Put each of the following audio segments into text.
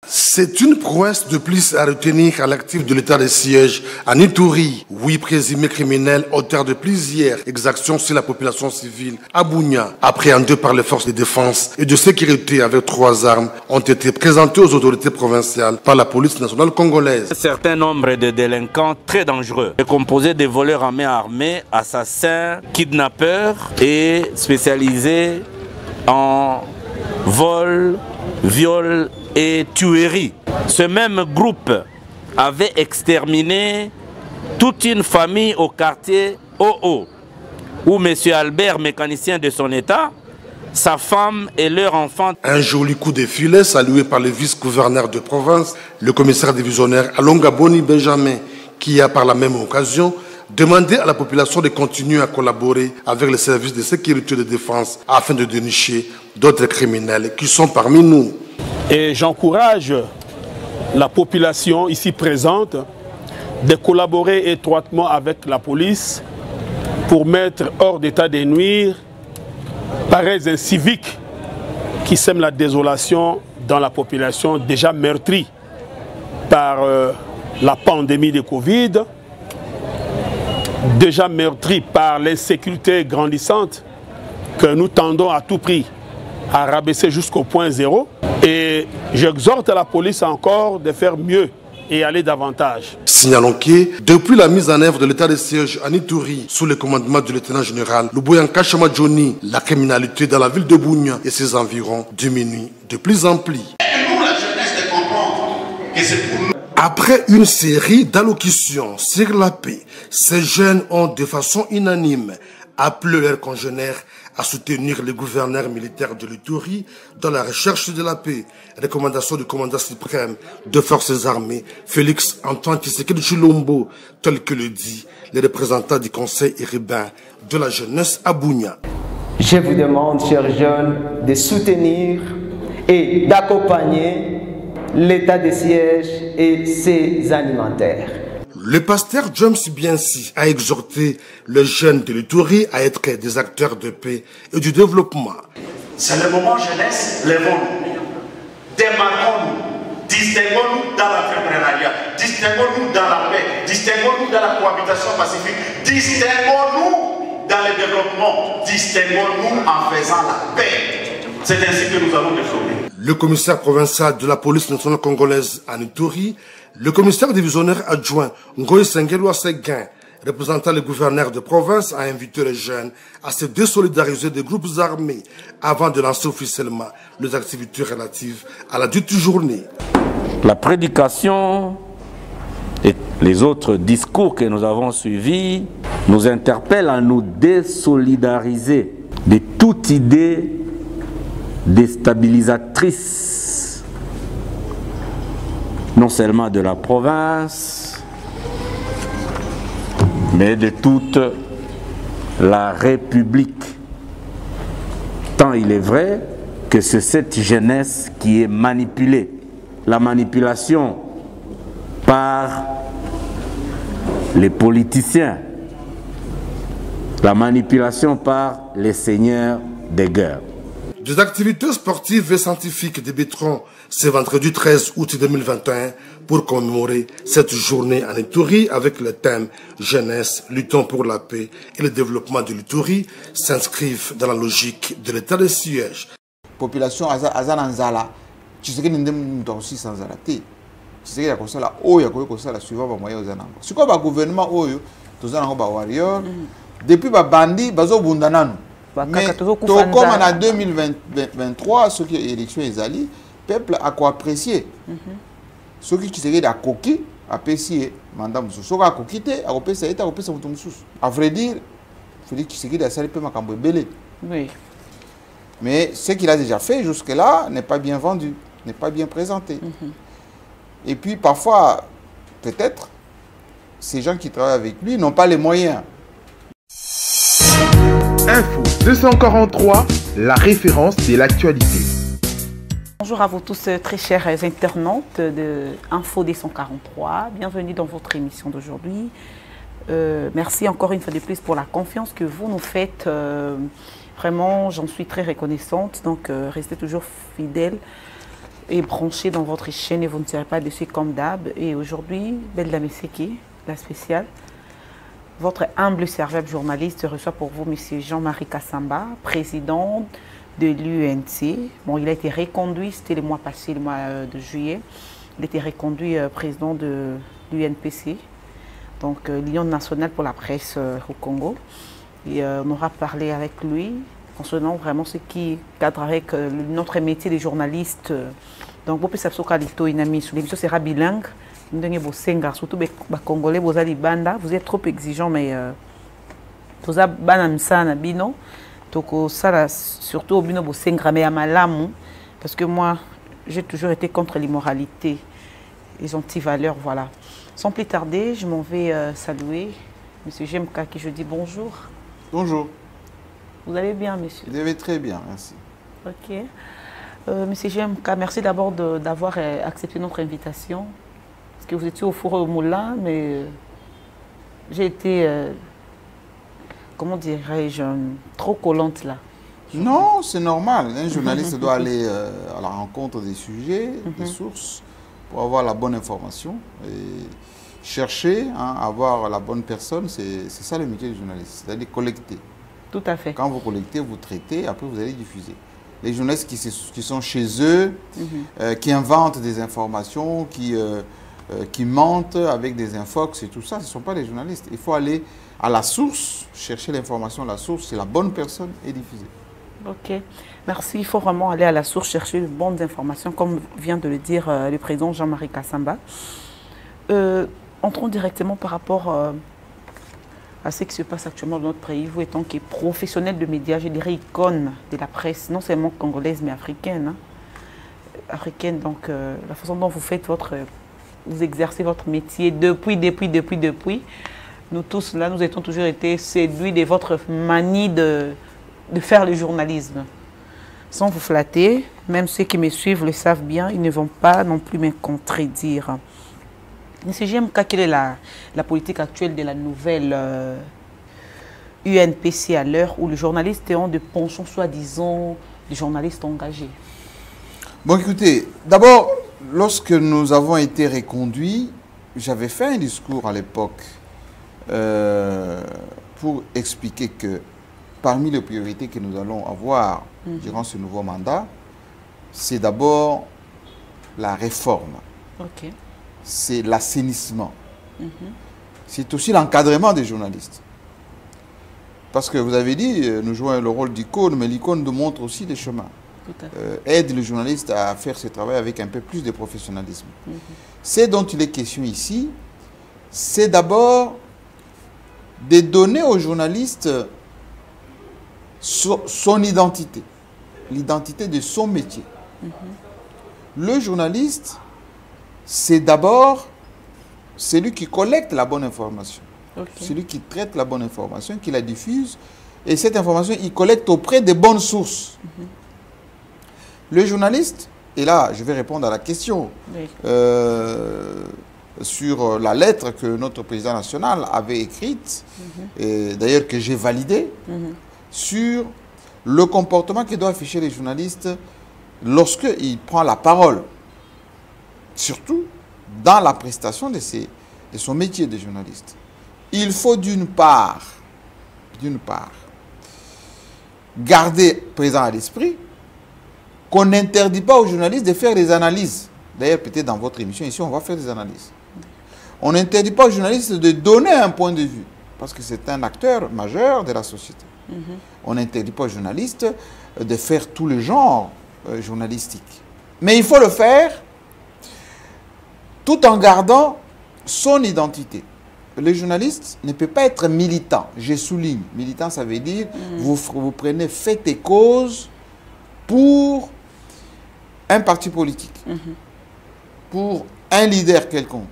C'est une prouesse de plus à retenir à l'actif de l'état de siège à Ituri. 8 présumés criminels auteurs de plusieurs exactions sur la population civile à Bunia, appréhendés par les forces de défense et de sécurité avec 3 armes, ont été présentés aux autorités provinciales par la police nationale congolaise. Un certain nombre de délinquants très dangereux, composés de voleurs à main armée, assassins, kidnappeurs et spécialisés en vol, viol et tuerie. Ce même groupe avait exterminé toute une famille au quartier OO, où M. Albert, mécanicien de son état, sa femme et leur enfant. Un joli coup de filet salué par le vice-gouverneur de province, le commissaire divisionnaire Alonga Boni Benjamin, qui a par la même occasion demandé à la population de continuer à collaborer avec les services de sécurité et de défense afin de dénicher d'autres criminels qui sont parmi nous. Et j'encourage la population ici présente de collaborer étroitement avec la police pour mettre hors d'état de nuire pareils inciviques qui sèment la désolation dans la population déjà meurtrie par la pandémie de Covid, déjà meurtrie par l'insécurité grandissante que nous tendons à tout prix à rabaisser jusqu'au point zéro. Et j'exhorte la police encore de faire mieux et aller davantage. Signalons que, depuis la mise en œuvre de l'état de siège à Ituri, sous le commandement du lieutenant-général Luboyanka Chamadjoni, la criminalité dans la ville de Bunia et ses environs diminue de plus en plus. Nous, la jeunesse, de comprendre que c'est pour nous. Après une série d'allocutions sur la paix, ces jeunes ont de façon unanime appelé leurs congénères à soutenir le gouverneur militaire de l'Ituri dans la recherche de la paix. Recommandation du commandant suprême de forces armées, Félix Antoine Tshisekedi Tshilombo, tel que le dit le représentant du conseil urbain de la jeunesse à Bunia. Je vous demande, chers jeunes, de soutenir et d'accompagner l'état de siège et ses animateurs. Le pasteur James Biensi a exhorté les jeunes de l'Ituri à être des acteurs de paix et du développement. C'est le moment jeunesse, levons-nous, démarquons-nous, distinguons-nous dans l'entrepreneuriat, distinguons-nous dans la paix, distinguons-nous dans la cohabitation pacifique, distinguons-nous dans le développement, distinguons-nous en faisant la paix. C'est ainsi que nous allons développer. Le commissaire provincial de la police nationale congolaise à Ituri, le commissaire divisionnaire adjoint Ngoï Sengelwa Seguin, représentant le gouverneur de province, a invité les jeunes à se désolidariser des groupes armés avant de lancer officiellement les activités relatives à la dite journée. La prédication et les autres discours que nous avons suivis nous interpellent à nous désolidariser de toute idée déstabilisatrice, non seulement de la province, mais de toute la République. Tant il est vrai que c'est cette jeunesse qui est manipulée. La manipulation par les politiciens, la manipulation par les seigneurs des guerres. Des activités sportives et scientifiques débuteront ce vendredi 13 août 2021 pour commémorer cette journée en Ituri avec le thème « Jeunesse, luttons pour la paix et le développement de l'Ituri » s'inscrivent dans la logique de l'état de siège. Population Azananzala, tu sais que nous sommes aussi sans arrêter. Tu sais que nous avons suivant les moyens aux Anangos. C'est quoi le gouvernement Oyo, tous les warriors, depuis les bandits, ils ont bundananu. Mais comme en 2023, ceux qui ont élection les le peuple a quoi apprécier. Ceux qui sont à coquille, apprécier mandat moussou. Ceux qui ont coquité, a apprécié ça, a apprécié mon moussou. À vrai dire, Félix Tshisekedi a salé peu ma cambo belé. Oui. Mais ce qu'il a déjà fait jusque-là n'est pas bien vendu, n'est pas bien présenté. Et puis parfois, peut-être, ces gens qui travaillent avec lui n'ont pas les moyens. Info 243, la référence de l'actualité. Bonjour à vous tous, très chers internautes de Info 243. Bienvenue dans votre émission d'aujourd'hui. Merci encore une fois de plus pour la confiance que vous nous faites. Vraiment, j'en suis très reconnaissante. Donc, restez toujours fidèles est branché dans votre chaîne et vous ne serez pas déçus comme d'hab. Et aujourd'hui, Belle Dame Seki, la spéciale, votre humble serviable journaliste reçoit pour vous M. Jean-Marie Kassamba, président de l'UNC. Bon, il a été reconduit, c'était le mois passé, le mois de juillet. Il a été reconduit président de l'UNPC, donc l'Union nationale pour la presse au Congo. Et on aura parlé avec lui concernant vraiment ce qui cadre avec notre métier de journaliste. Donc, l'émission sera bilingue. Surtout les Congolais, vous êtes trop exigeants, mais vous avez surtout au bino mais à malamu, parce que moi, j'ai toujours été contre l'immoralité, les anti-valeurs, voilà. Sans plus tarder, je m'en vais saluer M. Jemka, qui je dis bonjour. Bonjour. Vous allez bien, monsieur? Je vais très bien, merci. Ok. Monsieur Jemka, merci d'abord d'avoir accepté notre invitation. Parce que vous étiez au four au moulin, mais j'ai été, comment dirais-je, trop collante là. Non, c'est normal. Un journaliste doit aller à la rencontre des sujets, des sources, pour avoir la bonne information. Et chercher, avoir la bonne personne, c'est ça le métier du journaliste, c'est-à-dire collecter. Tout à fait. Quand vous collectez, vous traitez, après vous allez diffuser. Les journalistes qui sont chez eux, qui inventent des informations, qui mentent avec des infox et tout ça, ce ne sont pas des journalistes. Il faut aller à la source, chercher l'information à la source, c'est la bonne personne et diffuser. Ok, merci. Il faut vraiment aller à la source, chercher de bonnes informations, comme vient de le dire le président Jean-Marie Kassamba. Entrons directement par rapport à ce qui se passe actuellement dans notre pays. Vous étant qui est professionnel de médias, je dirais icône de la presse, non seulement congolaise, mais africaine. Africaine, donc la façon dont vous faites vous exercez votre métier depuis. Nous tous, là, nous avons toujours été séduits de votre manie de faire le journalisme. Sans vous flatter, même ceux qui me suivent le savent bien, ils ne vont pas non plus me contredire. Monsieur JMK, quelle est la politique actuelle de la nouvelle UNPC à l'heure où les journalistes ont de penchants soi-disant des journalistes engagés? Bon, écoutez, d'abord, lorsque nous avons été reconduits, j'avais fait un discours à l'époque pour expliquer que parmi les priorités que nous allons avoir durant ce nouveau mandat, c'est d'abord la réforme. Okay. C'est l'assainissement. C'est aussi l'encadrement des journalistes. Parce que vous avez dit, nous jouons le rôle d'icône, mais l'icône nous montre aussi des chemins. Aide le journaliste à faire ce travail avec un peu plus de professionnalisme. Ce dont il est question ici, c'est d'abord de donner au journaliste son identité, l'identité de son métier. Le journaliste, c'est d'abord celui qui collecte la bonne information, celui qui traite la bonne information, qui la diffuse, et cette information, il collecte auprès des bonnes sources. Le journaliste, et là, je vais répondre à la question sur la lettre que notre président national avait écrite, et d'ailleurs que j'ai validée, sur le comportement que doivent afficher les journalistes lorsqu'ils prennent la parole, surtout dans la prestation de son métier de journaliste. Il faut d'une part, garder présent à l'esprit qu'on n'interdit pas aux journalistes de faire des analyses. D'ailleurs, peut-être dans votre émission ici, on va faire des analyses. On n'interdit pas aux journalistes de donner un point de vue, parce que c'est un acteur majeur de la société. On n'interdit pas aux journalistes de faire tout le genre journalistique. Mais il faut le faire tout en gardant son identité. Le journaliste ne peut pas être militant. Je souligne, militant, ça veut dire vous prenez fait et cause pour un parti politique, pour un leader quelconque.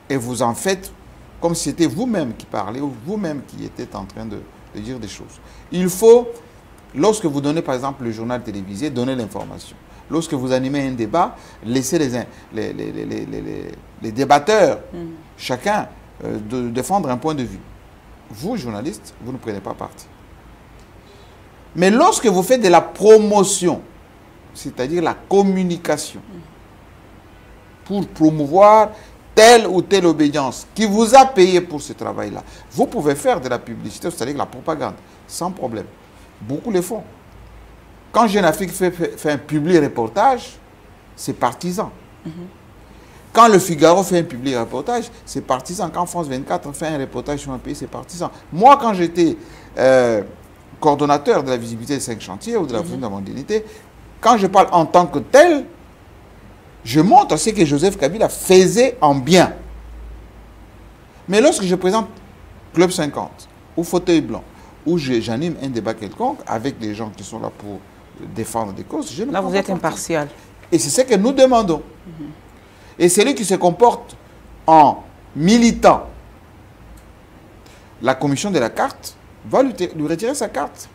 Et vous en faites comme si c'était vous-même qui parlez ou vous-même qui étiez en train de dire des choses. Il faut, lorsque vous donnez par exemple le journal télévisé, donner l'information. Lorsque vous animez un débat, laissez les débatteurs, chacun, de défendre un point de vue. Vous, journalistes, vous ne prenez pas parti. Mais lorsque vous faites de la promotion, c'est-à-dire la communication, pour promouvoir telle ou telle obédience qui vous a payé pour ce travail-là. Vous pouvez faire de la publicité, c'est-à-dire la propagande, sans problème. Beaucoup le font. Quand Jeune Afrique fait un publi-reportage, c'est partisan. Quand le Figaro fait un publi-reportage, c'est partisan. Quand France 24 fait un reportage sur un pays, c'est partisan. Moi, quand j'étais coordonnateur de la visibilité des 5 chantiers ou de la Fondation de la mondialité, quand je parle en tant que tel, je montre ce que Joseph Kabila faisait en bien. Mais lorsque je présente Club 50 ou Fauteuil Blanc, où j'anime un débat quelconque avec des gens qui sont là pour défendre des causes, je ne Là, vous êtes impartial. Et c'est ce que nous demandons. Et celui qui se comporte en militant, la commission de la carte va lui retirer sa carte.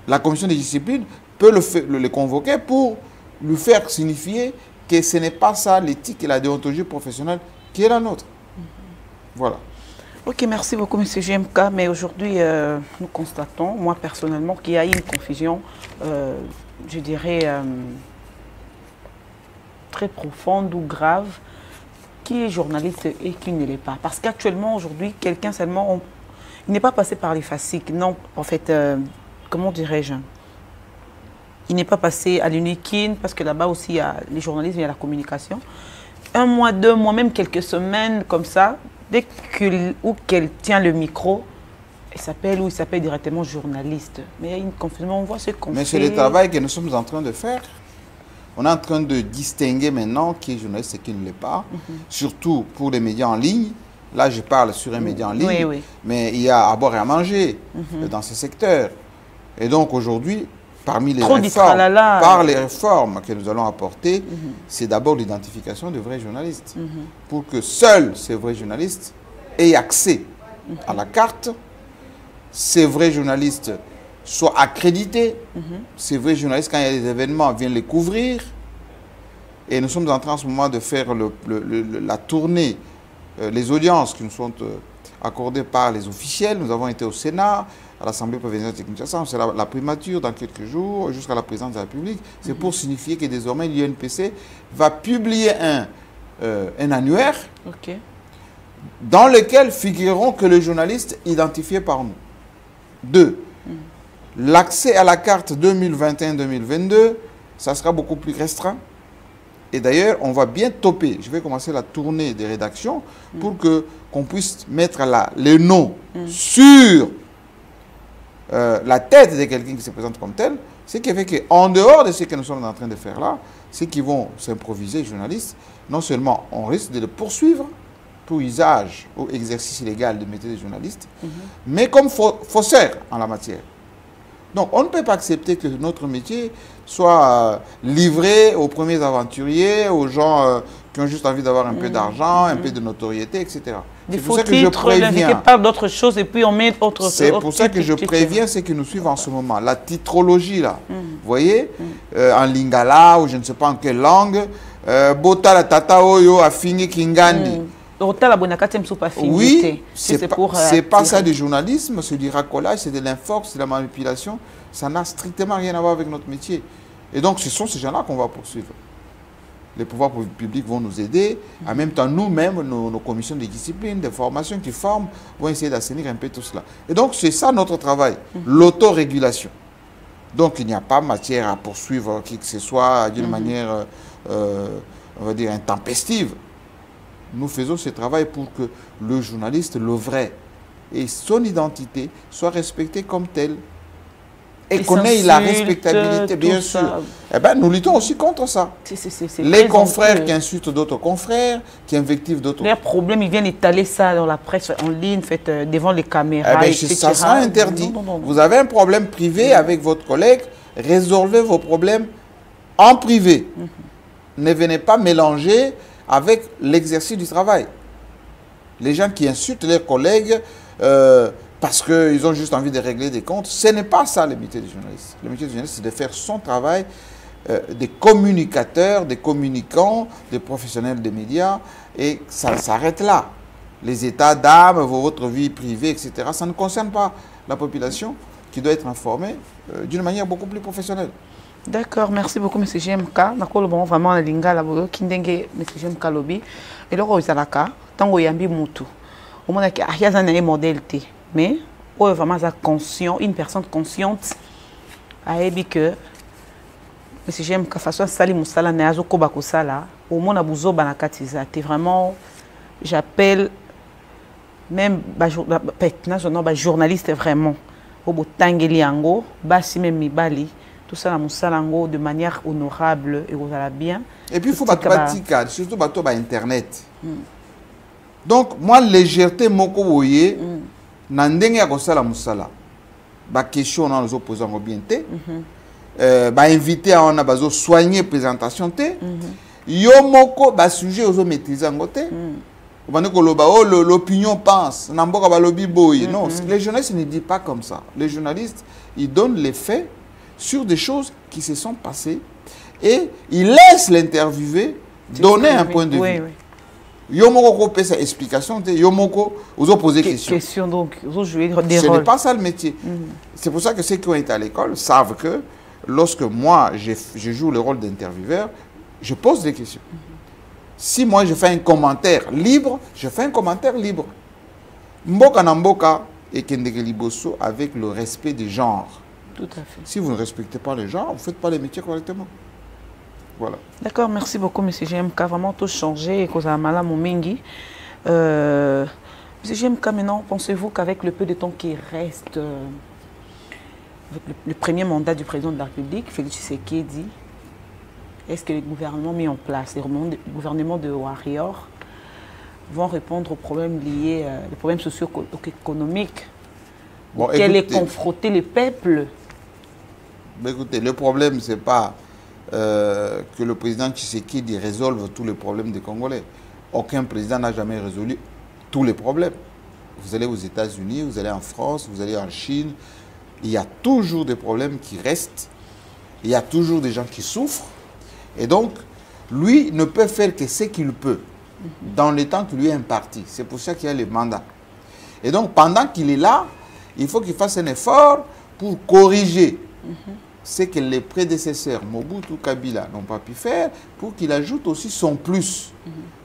La commission de discipline peut le convoquer pour lui faire signifier que ce n'est pas ça l'éthique et la déontologie professionnelle qui est la nôtre. Voilà. Ok, merci beaucoup, M. GMK. Mais aujourd'hui, nous constatons, moi personnellement, qu'il y a une confusion, je dirais, très profonde ou grave, qui est journaliste et qui ne l'est pas. Parce qu'actuellement, aujourd'hui, quelqu'un seulement, il n'est pas passé par les FASIC. Non, en fait, comment dirais-je? Il n'est pas passé à l'UNIKIN, parce que là-bas aussi, il y a les journalistes, il y a la communication. 1 mois, 2 mois, même quelques semaines comme ça, dès qu'elle tient le micro, elle s'appelle ou il s'appelle directement journaliste. Mais il y a une confusion, on voit ce qu'on fait. Mais c'est le travail que nous sommes en train de faire. On est en train de distinguer maintenant qui est journaliste et qui ne l'est pas, surtout pour les médias en ligne. Là, je parle sur un média en ligne, mais il y a à boire et à manger dans ce secteur. Et donc aujourd'hui, parmi les réformes que nous allons apporter, c'est d'abord l'identification de vrais journalistes. Pour que seuls ces vrais journalistes aient accès à la carte, ces vrais journalistes soient accrédités, ces vrais journalistes, quand il y a des événements, viennent les couvrir. Et nous sommes en train en ce moment de faire la tournée, les audiences qui nous sont accordées par les officiels. Nous avons été au Sénat, à l'Assemblée provinciale de Kinshasa, c'est la primature dans quelques jours, jusqu'à la présidence de la République. C'est pour signifier que désormais l'UNPC va publier un annuaire dans lequel figureront que les journalistes identifiés par nous. 2. L'accès à la carte 2021-2022, ça sera beaucoup plus restreint. Et d'ailleurs, on va bien toper. Je vais commencer la tournée des rédactions pour qu'on puisse mettre les noms sur la tête de quelqu'un qui se présente comme tel. Ce qui fait qu'en dehors de ce que nous sommes en train de faire là, ceux qui vont s'improviser journalistes, non seulement on risque de les poursuivre pour usage ou exercice illégal de métier de journaliste, mais comme faussaire en la matière. Donc, on ne peut pas accepter que notre métier soit livré aux premiers aventuriers, aux gens qui ont juste envie d'avoir un peu d'argent, un peu de notoriété, etc. Des faux titres, n'invitez pas d'autres choses et puis on met autre chose. C'est pour ça que je préviens ceux qui nous suivent en ce moment. La titrologie, là, vous voyez, en lingala ou je ne sais pas en quelle langue, Bota la tata oyo a fini kingandi. Oui, c'est pas ça du journalisme, c'est du racolage, c'est de l'inforce, c'est de la manipulation. Ça n'a strictement rien à voir avec notre métier. Et donc, ce sont ces gens-là qu'on va poursuivre. Les pouvoirs publics vont nous aider. En même temps, nous-mêmes, nos commissions de discipline, de formation qui forment, vont essayer d'assainir un peu tout cela. Et donc, c'est ça notre travail, l'autorégulation. Donc, il n'y a pas matière à poursuivre qui que ce soit d'une manière, on va dire, intempestive. Nous faisons ce travail pour que le journaliste, le vrai, et son identité soient respectés comme tel. Et qu'on ait la respectabilité, bien sûr. Eh bien, nous luttons aussi contre ça. Les confrères qui insultent d'autres confrères, qui invectivent d'autres... Les problèmes, ils viennent étaler ça dans la presse en ligne, devant les caméras, eh bien, ça sera interdit. Non. Vous avez un problème privé avec votre collègue, résolvez vos problèmes en privé. Ne venez pas mélanger avec l'exercice du travail. Les gens qui insultent leurs collègues parce qu'ils ont juste envie de régler des comptes, ce n'est pas ça le métier du journaliste. Le métier du journaliste, c'est de faire son travail des communicateurs, des communicants, des professionnels des médias, et ça s'arrête là. Les états d'âme, votre vie privée, etc., ça ne concerne pas la population qui doit être informée d'une manière beaucoup plus professionnelle. D'accord, merci beaucoup, M. GMK. Nakolo bon vraiment na lingala bolo kindenge M. GMK lobby. Et là on zalaka tango yambi mutu. Au moins que ya za na modèle té. Mais on est vraiment conscient, une personne consciente a dit que M. GMK façon sali musala na azo koba ko sala. Au moins na buzo banakatiza. Té vraiment j'appelle même journaliste vraiment. Au botangeli yango basi même mibali. Tout ça dans Moussalango de manière honorable et vous allez bien. Et puis il faut pas surtout bateau internet. Donc moi légèreté moko boye na ndenge ya kosala musala. Ba question na les opposants bien té. Ba invité à on a bazo soigner présentation té. Yo moko ba sujet aux maîtriser ngoté. L'opinion pense. Non, les journalistes ne disent pas comme ça. Les journalistes, ils donnent les faits sur des choses qui se sont passées et ils laissent l'interviewé donner un point de vue. Yomoko peut sa explication, Yomoko vous poser des questions. Donc, vous jouez des Ce rôles. n'est pas ça le métier. C'est pour ça que ceux qui ont été à l'école savent que lorsque moi je joue le rôle d'intervieweur, je pose des questions. Si moi je fais un commentaire libre, je fais un commentaire libre. Mboka na mboka et kendeke liboso avec le respect des genres. Tout à fait. Si vous ne respectez pas les genres, vous ne faites pas les métiers correctement. Voilà. D'accord, merci beaucoup, M. GMK. Vraiment tout changé et cause à Malam Mingi. M. GMK, maintenant, pensez-vous qu'avec le peu de temps qui reste, avec le premier mandat du président de la République, Félix Tshisekedi, est-ce que les gouvernements mis en place, les gouvernements de Warrior, vont répondre aux problèmes liés, les problèmes socio-économiques auxquels est confronté le peuple? Écoutez, le problème, ce n'est pas que le président Tshisekedi résolve tous les problèmes des Congolais. Aucun président n'a jamais résolu tous les problèmes. Vous allez aux États-Unis, vous allez en France, vous allez en Chine. Il y a toujours des problèmes qui restent. Il y a toujours des gens qui souffrent. Et donc, lui ne peut faire que ce qu'il peut dans le temps qui lui est imparti. C'est pour ça qu'il y a le mandat. Et donc, pendant qu'il est là, il faut qu'il fasse un effort pour corriger ce que les prédécesseurs, Mobutu, Kabila, n'ont pas pu faire, pour qu'il ajoute aussi son plus.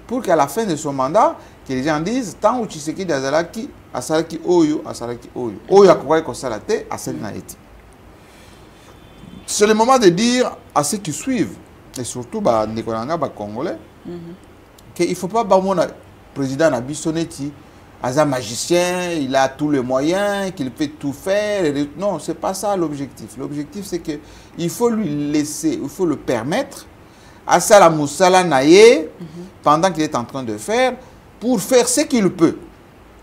Pour qu'à la fin de son mandat, que les gens disent, tant où Tshisekedi Azalaki, Asalaki Oyo, Asalaki Oyo. Oyo Akokai Kosalate, Asel Naeti. C'est le moment de dire à ceux qui suivent, et surtout les Congolais, qu'il ne faut pas que le président Nabissoneti, un magicien, il a tous les moyens, qu'il peut tout faire. Non, ce n'est pas ça l'objectif. L'objectif, c'est qu'il faut lui laisser, il faut le permettre à Sala Moussala Naye, pendant qu'il est en train de faire, pour faire ce qu'il peut.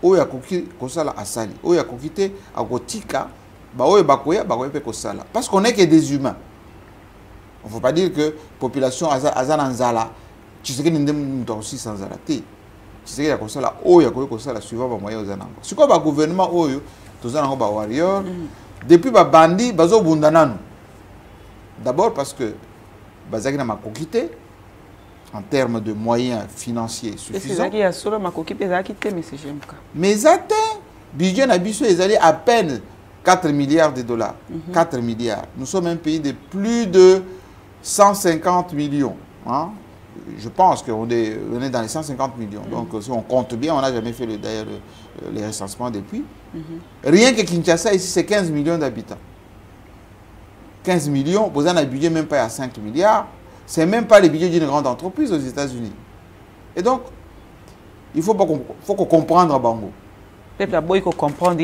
Oya Kosala Asali, Oya Kokite Agotika, Baoye Bakoya, Bakoye Kosala. Parce qu'on n'est que des humains. On ne faut pas dire que la population Azananzala, tu sais que nous sommes aussi sans arrêter. Tu sais que Kosala, Oya Kosala, suivant le moyen aux Anango. C'est quoi le gouvernement Oyo, tous les warriors, depuis les bandits, Bazo Bundananu. D'abord parce que Bazagina m'a quitté en termes de moyens financiers suffisants. Mais atteint, budget Nabiso est allé à peine 4 milliards de dollars. 4 milliards. Nous sommes un pays de plus de 150 millions. Hein? Je pense qu'on est dans les 150 millions. Donc, si on compte bien, on n'a jamais fait d'ailleurs les recensements depuis. Rien que Kinshasa, ici, c'est 15 millions d'habitants. 15 millions, vous avez un budget même pas à 5 milliards. Ce n'est même pas le budget d'une grande entreprise aux États-Unis. Et donc, il faut qu'on comprenne à Bango. Il faut comprendre.